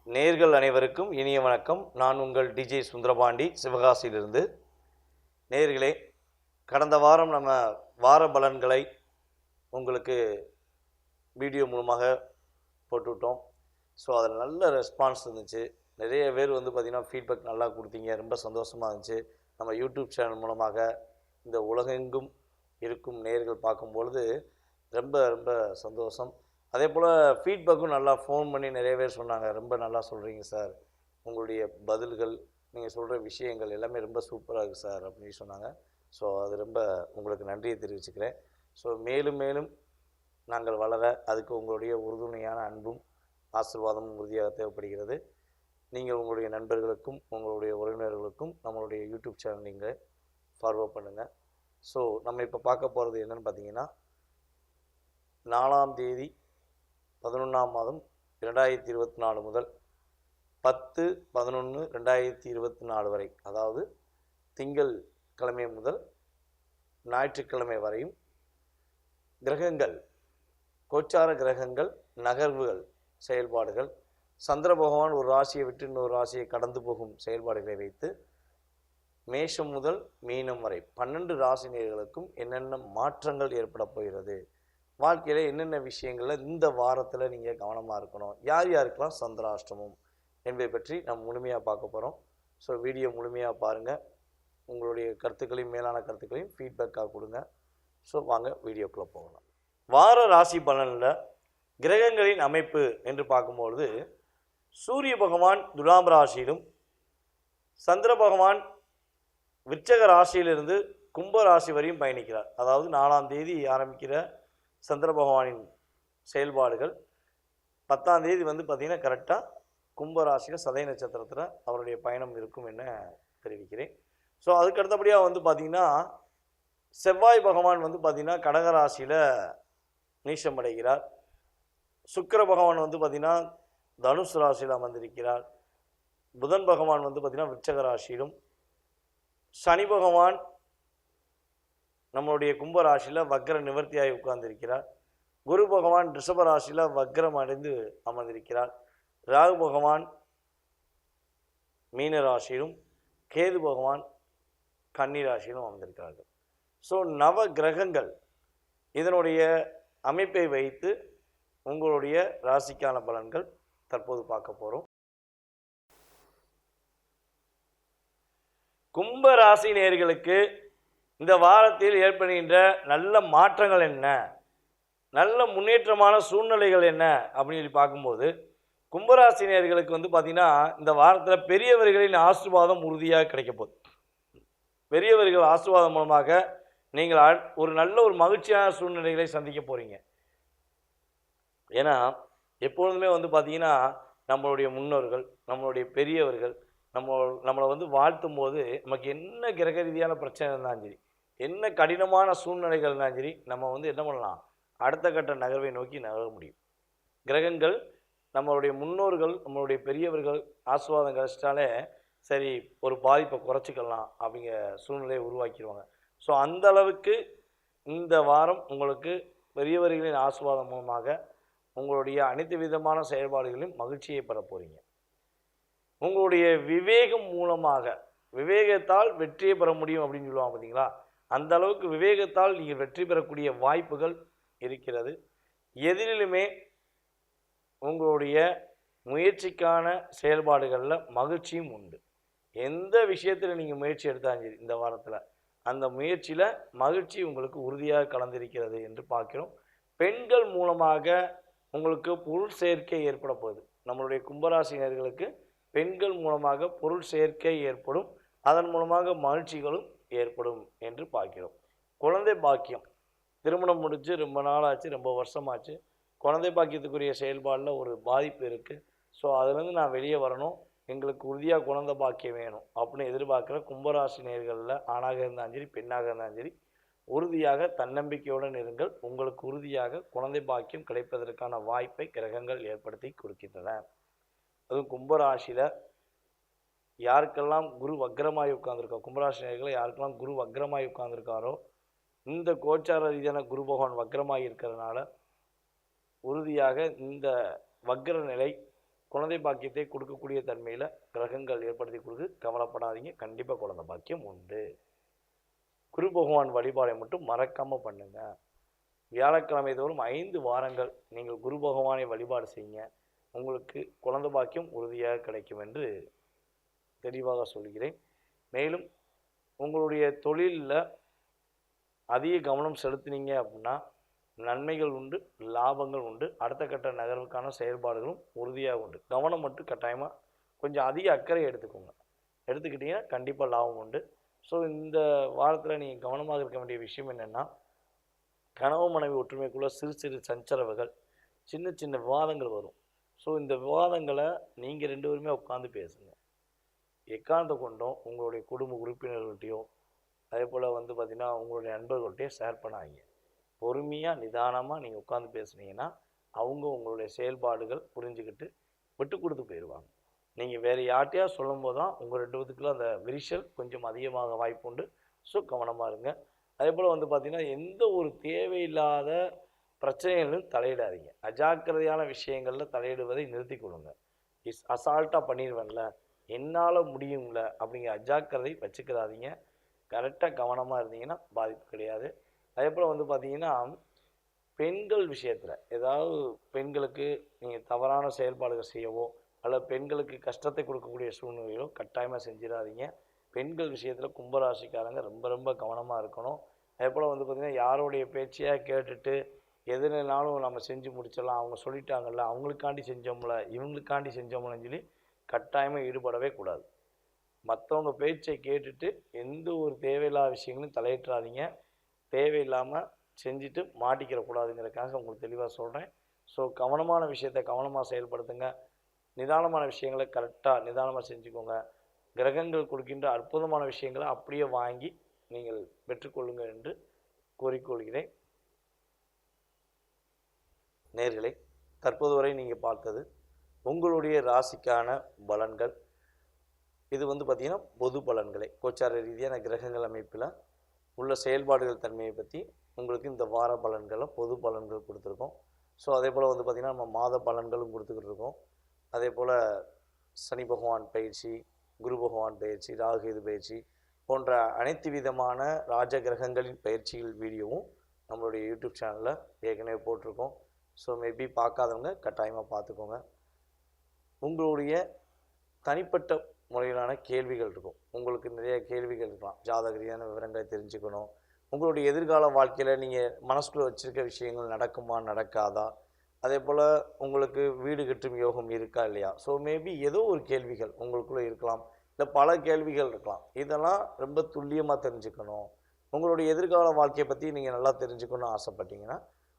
நேர்கள் அனைவருக்கும் இனிய வணக்கம். நான் உங்கள் டிஜே சுந்தரபாண்டி, சிவகாசியிலிருந்து. நேர்களே, கடந்த வாரம் நம்ம வார பலன்களை உங்களுக்கு வீடியோ மூலமாக போட்டுவிட்டோம். ஸோ அதில் நல்ல ரெஸ்பான்ஸ் இருந்துச்சு. நிறைய பேர் பார்த்திங்கன்னா ஃபீட்பேக் நல்லா கொடுத்தீங்க. ரொம்ப சந்தோஷமாக இருந்துச்சு. நம்ம யூடியூப் சேனல் மூலமாக இந்த உலகெங்கும் இருக்கும் நேர்கள் பார்க்கும்பொழுது ரொம்ப ரொம்ப சந்தோஷம். அதே போல் ஃபீட்பேக்கும் நல்லா ஃபோன் பண்ணி நிறைய பேர் சொன்னாங்க, ரொம்ப நல்லா சொல்கிறீங்க சார், உங்களுடைய பதில்கள், நீங்கள் சொல்கிற விஷயங்கள் எல்லாமே ரொம்ப சூப்பராக இருக்குது சார் அப்படின்னு சொன்னாங்க. ஸோ அது ரொம்ப உங்களுக்கு நன்றியை தெரிவிச்சுக்கிறேன். ஸோ மேலும் மேலும் நாங்கள் வளர அதுக்கு உங்களுடைய உறுதுணையான அன்பும் ஆசீர்வாதமும் உறுதியாக தேவைப்படுகிறது. நீங்கள் உங்களுடைய நண்பர்களுக்கும் உங்களுடைய உறவினர்களுக்கும் நம்மளுடைய யூடியூப் சேனல் நீங்கள் ஃபார்வர்ட் பண்ணுங்கள். ஸோ நம்ம இப்போ பார்க்க போகிறது என்னென்னு பார்த்தீங்கன்னா, 4ஆம் தேதி 11ஆம் மாதம் 2024 முதல் 10/11/2024 வரை, அதாவது திங்கள் கிழமை முதல் ஞாயிற்றுக்கிழமை வரையும் கிரகங்கள், கோச்சார கிரகங்கள், நகர்வுகள், செயல்பாடுகள், சந்திர பகவான் ஒரு ராசியை விட்டு இன்னொரு ராசியை கடந்து போகும் செயல்பாடுகளை வைத்து மேஷம் முதல் மீனம் வரை 12 ராசினியர்களுக்கும் என்னென்ன மாற்றங்கள் ஏற்பட போகிறது, வாழ்க்கையில் என்னென்ன விஷயங்களில் இந்த வாரத்தில் நீங்கள் கவனமாக இருக்கணும், யார் யாருக்கெல்லாம் சந்திராஷ்டமம் என்பதை பற்றி நம்ம முழுமையாக பார்க்க போகிறோம். ஸோ வீடியோ முழுமையாக பாருங்கள். உங்களுடைய கருத்துக்களையும் மேலான கருத்துக்களையும் ஃபீட்பேக்காக கொடுங்க. ஸோ வாங்க வீடியோக்குள்ளே போகலாம். வார ராசி பலனில் கிரகங்களின் அமைப்பு என்று பார்க்கும்பொழுது, சூரிய பகவான் துலாம் ராசியிலும், சந்திர பகவான் விருச்சக ராசியிலிருந்து கும்ப ராசி வரையும் பயணிக்கிறார். அதாவது 4ஆம் தேதி ஆரம்பிக்கிற சந்திர பகவானின் செயல்பாடுகள் 10ஆம் தேதி பார்த்திங்கன்னா கரெக்டாக கும்பராசியில் சதய நட்சத்திரத்தில் அவருடைய பயணம் இருக்கும் என தெரிவிக்கிறேன். ஸோ அதுக்கு அடுத்தபடியாக பார்த்திங்கன்னா செவ்வாய் பகவான் பார்த்திங்கன்னா கடகராசியில் நீச்சம் அடைகிறார். சுக்கிர பகவான் பார்த்திங்கன்னா தனுசு ராசியில் அமர்ந்திருக்கிறார். புதன் பகவான் பார்த்திங்கன்னா விருச்சக ராசியிலும், சனி பகவான் நம்மளுடைய கும்பராசியில் வக்ர நிவர்த்தியாகி உட்கார்ந்திருக்கிறார். குரு பகவான் ரிஷப ராசியில் வக்ரம் அடைந்து அமர்ந்திருக்கிறார். ராகு பகவான் மீன ராசியிலும், கேது பகவான் கன்னி ராசியிலும் அமர்ந்திருக்கிறார்கள். ஸோ நவ கிரகங்கள் இதனுடைய அமைப்பை வைத்து உங்களுடைய ராசிக்கான பலன்கள் தற்போது பார்க்க போகிறோம். கும்ப ராசி நேயர்களுக்கு இந்த வாரத்தில் ஏற்படுகின்ற நல்ல மாற்றங்கள் என்ன, நல்ல முன்னேற்றமான சூழ்நிலைகள் என்ன அப்படின்னு சொல்லி பார்க்கும்போது, கும்பராசினியர்களுக்கு பார்த்திங்கன்னா இந்த வாரத்தில் பெரியவர்களின் ஆசீர்வாதம் உறுதியாக கிடைக்க போகுது. பெரியவர்கள் ஆசீர்வாதம் மூலமாக நீங்கள் ஒரு நல்ல ஒரு மகிழ்ச்சியான சூழ்நிலைகளை சந்திக்க போகிறீங்க. ஏன்னா எப்பொழுதுமே பார்த்திங்கன்னா நம்மளுடைய முன்னோர்கள், நம்மளுடைய பெரியவர்கள் நம்மளை வாழ்த்தும் போது நமக்கு என்ன கிரக ரீதியான பிரச்சனை இருந்தாலும் சரி, என்ன கடினமான சூழ்நிலைகள் இருந்தாலும் சரி, நம்ம என்ன பண்ணலாம், அடுத்த கட்ட நகர்வை நோக்கி நகர முடியும். கிரகங்கள் நம்மளுடைய முன்னோர்கள், நம்மளுடைய பெரியவர்கள் ஆசீர்வாதம் கிடைச்சிட்டாலே சரி, ஒரு பாதிப்பை குறைச்சிக்கலாம் அப்படிங்கிற சூழ்நிலையை உருவாக்கிடுவாங்க. ஸோ அந்த அளவுக்கு இந்த வாரம் உங்களுக்கு பெரியவர்களின் ஆசீர்வாதம் மூலமாக உங்களுடைய அனைத்து விதமான செயல்பாடுகளையும் மகிழ்ச்சியை பெற போகிறீங்க. உங்களுடைய விவேகம் மூலமாக, விவேகத்தால் வெற்றியை பெற முடியும் அப்படின்னு சொல்லுவாங்க பார்த்தீங்களா, அந்த அளவுக்கு விவேகத்தால் நீங்கள் வெற்றி பெறக்கூடிய வாய்ப்புகள் இருக்கிறது. எதிரிலுமே உங்களுடைய முயற்சிக்கான செயல்பாடுகளில் மகிழ்ச்சியும் உண்டு. எந்த விஷயத்தில் நீங்கள் முயற்சி எடுத்தாலும் சரி இந்த வாரத்தில் அந்த முயற்சியில் மகிழ்ச்சி உங்களுக்கு உறுதியாக கலந்திருக்கிறது என்று பார்க்கிறோம். பெண்கள் மூலமாக உங்களுக்கு பொருள் சேர்க்கை ஏற்பட போகுது. நம்மளுடைய கும்பராசினியர்களுக்கு பெண்கள் மூலமாக பொருள் சேர்க்கை ஏற்படும், அதன் மூலமாக மகிழ்ச்சிகளும் ஏற்படும் என்று பார்க்கிறோம். குழந்தை பாக்கியம், திருமணம் முடித்து ரொம்ப நாளாச்சு, ரொம்ப வருஷமாச்சு, குழந்தை பாக்கியத்துக்குரிய செயல்பாடில் ஒரு பாதிப்பு இருக்குது. ஸோ அதுலேருந்து நான் வெளியே வரணும், எங்களுக்கு உறுதியாக குழந்தை பாக்கியம் வேணும் அப்படின்னு எதிர்பார்க்குற கும்பராசி நேயர்களில் ஆணாக இருந்தாலும் சரி பெண்ணாக இருந்தாலும் சரி, உறுதியாக தன்னம்பிக்கையுடன் இருங்கள். உங்களுக்கு உறுதியாக குழந்தை பாக்கியம் கிடைப்பதற்கான வாய்ப்பை கிரகங்கள் ஏற்படுத்தி கொடுக்கின்றன. அதுவும் கும்பராசியில் யாருக்கெல்லாம் குரு வக்ரமாய் உட்கார்ந்துருக்கோ, கும்பராசி நேயர்களை யாருக்கெல்லாம் குரு வக்ரமாய் உட்கார்ந்துருக்காரோ, இந்த கோச்சார ரீதியான குரு பகவான் வக்ரமாய் இருக்கிறதுனால உறுதியாக இந்த வக்ர நிலை குழந்தை பாக்கியத்தை கொடுக்கக்கூடிய தன்மையில் கிரகங்கள் ஏற்படுத்தி கொடுக்கு, கவலைப்படாதீங்க. கண்டிப்பாக குழந்தை பாக்கியம் உண்டு. குரு பகவான் வழிபாடை மட்டும் மறக்காமல் பண்ணுங்க. வியாழக்கிழமை தோறும் 5 வாரங்கள் நீங்கள் குரு பகவானை வழிபாடு செய்யுங்க. உங்களுக்கு குழந்தை பாக்கியம் உறுதியாக கிடைக்கும் என்று தெளிவாக சொல்கிறேன். மேலும் உங்களுடைய தொழிலில் அதிக கவனம் செலுத்தினீங்க அப்படின்னா நன்மைகள் உண்டு, லாபங்கள் உண்டு. அடுத்த கட்ட நகர்வுக்கான செயல்பாடுகளும் உறுதியாக உண்டு. கவனம் மட்டும் கட்டாயமாக கொஞ்சம் அதிக அக்கறை எடுத்துக்கோங்க. எடுத்துக்கிட்டிங்கன்னா கண்டிப்பாக லாபம் உண்டு. ஸோ இந்த வாரத்தில் நீங்கள் கவனமாக இருக்க வேண்டிய விஷயம் என்னென்னா, கணவன் மனைவி ஒற்றுமைக்குள்ளே சிறு சிறு சச்சரவுகள், சின்ன சின்ன விவாதங்கள் வரும். ஸோ இந்த விவாதங்களை நீங்கள் 2 பேருமே உட்காந்து பேசுங்க. எக்காரணத்தை கொண்டும் உங்களுடைய குடும்ப உறுப்பினர்கள்ட்டையோ அதே போல் பார்த்திங்கன்னா உங்களுடைய நண்பர்கள்ட்டையோ ஷேர் பண்ணாதீங்க. பொறுமையாக நிதானமாக நீங்கள் உட்காந்து பேசுனீங்கன்னா அவங்க உங்களுடைய செயல்பாடுகள் புரிஞ்சுக்கிட்டு விட்டு கொடுத்து போயிடுவாங்க. நீங்கள் வேறு யார்ட்டையா சொல்லும் போது தான் உங்கள் 2 பேத்துக்குள்ள அந்த விரிசல் கொஞ்சம் அதிகமாக வாய்ப்பு உண்டு. ஸோ கவனமாக இருங்க. அதே போல் பார்த்திங்கன்னா எந்த ஒரு தேவையில்லாத பிரச்சனைகளும் தலையிடாதீங்க. அஜாக்கிரதையான விஷயங்களில் தலையிடுவதை நிறுத்தி கொள்ளுங்க. அசால்ட்டாக பண்ணிடுவேன்ல, என்னால் முடியும்ல அப்படிங்கிற அஜாக்கிரதை வச்சுக்கிறாதீங்க. கரெக்டாக கவனமாக இருந்தீங்கன்னா பாதிப்பு கிடையாது. அதே போல் பார்த்திங்கன்னா பெண்கள் விஷயத்தில் ஏதாவது பெண்களுக்கு நீங்கள் தவறான செயல்பாடுகள் செய்யவோ அல்லது பெண்களுக்கு கஷ்டத்தை கொடுக்கக்கூடிய சூழ்நிலைகளோ கட்டாயமாக செஞ்சிடாதீங்க. பெண்கள் விஷயத்தில் கும்பராசிக்காரங்க ரொம்ப ரொம்ப கவனமாக இருக்கணும். அதே போல் பார்த்திங்கன்னா யாருடைய பேச்சையாக கேட்டுட்டு எதுனாலும் நம்ம செஞ்சு முடிச்சிடலாம், அவங்க சொல்லிட்டாங்கல்ல, அவங்களுக்காண்டி செஞ்சோம்ல, இவங்களுக்காண்டி செஞ்சோம்லன்னு சொல்லி கட்டாயமாக ஈடுபடவே கூடாது. மற்றவங்க பேச்சை கேட்டுட்டு எந்த ஒரு தேவையில்லாத விஷயங்களும் தலையிட்டுறாதீங்க. தேவையில்லாமல் செஞ்சுட்டு மாட்டிக்கிறக்கூடாதுங்கிறதுக்காக உங்களுக்கு தெளிவாக சொல்கிறேன். ஸோ கவனமான விஷயத்தை கவனமாக செயல்படுத்துங்க. நிதானமான விஷயங்களை கரெக்டாக நிதானமாக செஞ்சுக்கோங்க. கிரகங்கள் கொடுக்கின்ற அற்புதமான விஷயங்களை அப்படியே வாங்கி நீங்கள் பெற்றுக்கொள்ளுங்கள் என்று கூறிக்கொள்கிறேன். நேயர்களே, தற்போது வரை நீங்கள் பார்த்தது உங்களுடைய ராசிக்கான பலன்கள். இது பார்த்திங்கன்னா பொது பலன்களை கோச்சார ரீதியான கிரகங்கள் அமைப்பில் உள்ள செயல்பாடுகள் தன்மையை பற்றி உங்களுக்கு இந்த வார பலன்களை பொது பலன்கள் கொடுத்துருக்கோம். ஸோ அதே போல் பார்த்திங்கன்னா நம்ம மாத பலன்களும் கொடுத்துக்கிட்டு இருக்கோம். அதே போல் சனி பகவான் பயிற்சி, குரு பகவான் பயிற்சி, ராகு பயிற்சி போன்ற அனைத்து விதமான ராஜ கிரகங்களின் பயிற்சிகள் வீடியோவும் நம்மளுடைய யூடியூப் சேனலில் ஏற்கனவே போட்டிருக்கோம். ஸோ மேபி பார்க்காதவங்க கட்டாயமாக பார்த்துக்கோங்க. உங்களுடைய தனிப்பட்ட முறையிலான கேள்விகள் இருக்கும். உங்களுக்கு நிறைய கேள்விகள் இருக்கலாம். ஜாதக ரீதியான விவரங்களை தெரிஞ்சுக்கணும். உங்களுடைய எதிர்கால வாழ்க்கையில் நீங்கள் மனசுக்குள்ளே வச்சுருக்க விஷயங்கள் நடக்குமா நடக்காதா, அதே போல் உங்களுக்கு வீடு கட்டும் யோகம் இருக்கா இல்லையா. ஸோ மேபி ஏதோ ஒரு கேள்விகள் உங்களுக்குள்ளே இருக்கலாம், இல்லை பல கேள்விகள் இருக்கலாம். இதெல்லாம் ரொம்ப துல்லியமாக தெரிஞ்சுக்கணும். உங்களுடைய எதிர்கால வாழ்க்கையை பற்றி நீங்கள் நல்லா தெரிஞ்சுக்கணும்னு ஆசைப்பட்டீங்கன்னா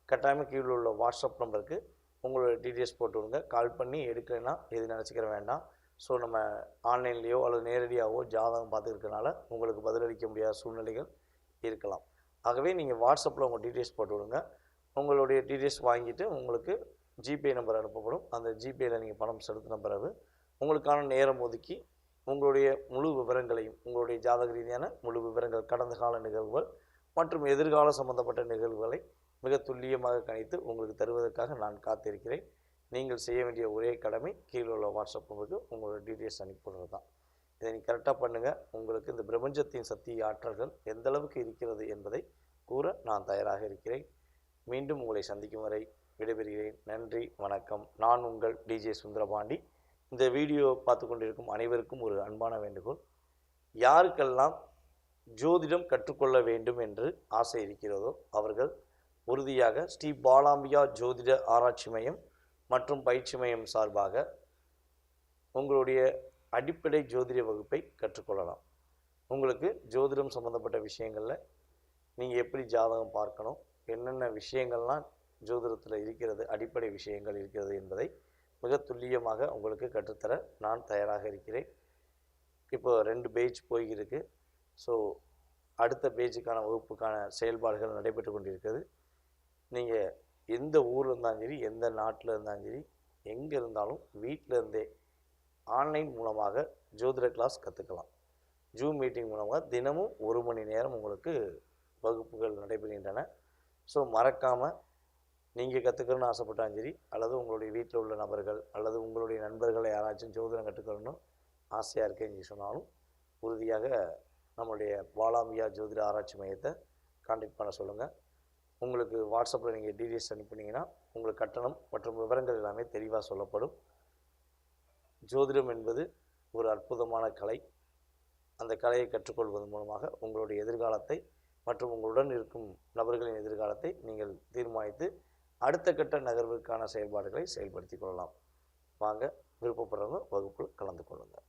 கட்டாயமாக கீழே உள்ள வாட்ஸ்அப் நம்பருக்கு உங்களோட டீட்டெயில்ஸ் போட்டு விடுங்க. கால் பண்ணி எடுக்கலைன்னா எது நினச்சிக்கிற வேண்டாம். ஸோ நம்ம ஆன்லைன்லேயோ அல்லது நேரடியாகவோ ஜாதகம் பார்த்துருக்கனால உங்களுக்கு பதிலளிக்க முடியாத சூழ்நிலைகள் இருக்கலாம். ஆகவே நீங்கள் வாட்ஸ்அப்பில் உங்கள் டீட்டெயில்ஸ் போட்டு விடுங்க. உங்களுடைய டீட்டெயில்ஸ் வாங்கிட்டு உங்களுக்கு ஜிபே நம்பர் அனுப்பப்படும். அந்த ஜிபேயில் நீங்கள் பணம் செலுத்தின பிறகு உங்களுக்கான நேரம் ஒதுக்கி உங்களுடைய முழு விவரங்களையும், உங்களுடைய ஜாதக ரீதியான முழு விவரங்கள், கடந்த கால நிகழ்வுகள் மற்றும் எதிர்கால சம்பந்தப்பட்ட நிகழ்வுகளை மிக துல்லியமாக கணித்து உங்களுக்கு தருவதற்காக நான் காத்திருக்கிறேன். நீங்கள் செய்ய வேண்டிய ஒரே கடமை கீழே உள்ள வாட்ஸ்அப் நம்பருக்கு உங்களோட டீட்டெயில்ஸ் அனுப்பிவிடுறது தான். இதை நீங்கள் கரெக்டாக பண்ணுங்கள். உங்களுக்கு இந்த பிரபஞ்சத்தின் சக்தி ஆற்றல்கள் எந்த அளவுக்கு இருக்கிறது என்பதை கூற நான் தயாராக இருக்கிறேன். மீண்டும் உங்களை சந்திக்கும் வரை விடைபெறுகிறேன். நன்றி, வணக்கம். நான் உங்கள் டிஜே சுந்தரபாண்டி. இந்த வீடியோ பார்த்து கொண்டிருக்கும் அனைவருக்கும் ஒரு அன்பான வேண்டுகோள். யாருக்கெல்லாம் ஜோதிடம் கற்றுக்கொள்ள வேண்டும் என்று ஆசை இருக்கிறதோ அவர்கள் உறுதியாக ஸ்ரீ பாலாம்பிகா ஜோதிட ஆராய்ச்சி மையம் மற்றும் பயிற்சி மையம் சார்பாக உங்களுடைய அடிப்படை ஜோதிட வகுப்பை கற்றுக்கொள்ளலாம். உங்களுக்கு ஜோதிடம் சம்பந்தப்பட்ட விஷயங்களில் நீங்கள் எப்படி ஜாதகம் பார்க்கணும், என்னென்ன விஷயங்கள்லாம் ஜோதிடத்தில் இருக்கிறது, அடிப்படை விஷயங்கள் இருக்கிறது என்பதை மிக துல்லியமாக உங்களுக்கு கற்றுத்தர நான் தயாராக இருக்கிறேன். இப்போ 2 பேஜ் போய்கிருக்கு. ஸோ அடுத்த பேஜுக்கான வகுப்புக்கான செயல்பாடுகள் நடைபெற்று கொண்டிருக்கிறது. நீங்கள் எந்த ஊரில் இருந்தாலும் சரி, எந்த நாட்டில் இருந்தாலும் சரி, எங்கே இருந்தாலும் வீட்டில் இருந்தே ஆன்லைன் மூலமாக ஜோதிட கிளாஸ் கற்றுக்கலாம். ஜூம் மீட்டிங் மூலமாக தினமும் 1 மணி நேரம் உங்களுக்கு வகுப்புகள் நடைபெறுகின்றன. ஸோ மறக்காமல் நீங்கள் கற்றுக்கணும்னு ஆசைப்பட்டாலும் சரி, அல்லது உங்களுடைய வீட்டில் உள்ள நபர்கள் அல்லது உங்களுடைய நண்பர்களை யாராச்சும் ஜோதிடம் கற்றுக்கணும்னு ஆசையாக இருக்கேன்னு சொன்னாலும் உறுதியாக நம்மளுடைய பாலாம்பிகா ஜோதிட ஆராய்ச்சி மையத்தை கான்டாக்ட் பண்ண சொல்லுங்கள். உங்களுக்கு வாட்ஸ்அப்பில் நீங்கள் டீட்டெயில்ஸ் அனுப்பினீங்கன்னா உங்களுக்கு கட்டணம் மற்றும் விவரங்கள் எல்லாமே தெளிவாக சொல்லப்படும். ஜோதிடம் என்பது ஒரு அற்புதமான கலை. அந்த கலையை கற்றுக்கொள்வதன் மூலமாக உங்களுடைய எதிர்காலத்தை மற்றும் உங்களுடன் இருக்கும் நபர்களின் எதிர்காலத்தை நீங்கள் தீர்மானித்து அடுத்த கட்ட நகர்வுக்கான செயல்பாடுகளை செயல்படுத்தி கொள்ளலாம். வாங்க, விருப்பப்படுறவங்க வகுப்பில் கலந்து கொள்ளுங்கள்.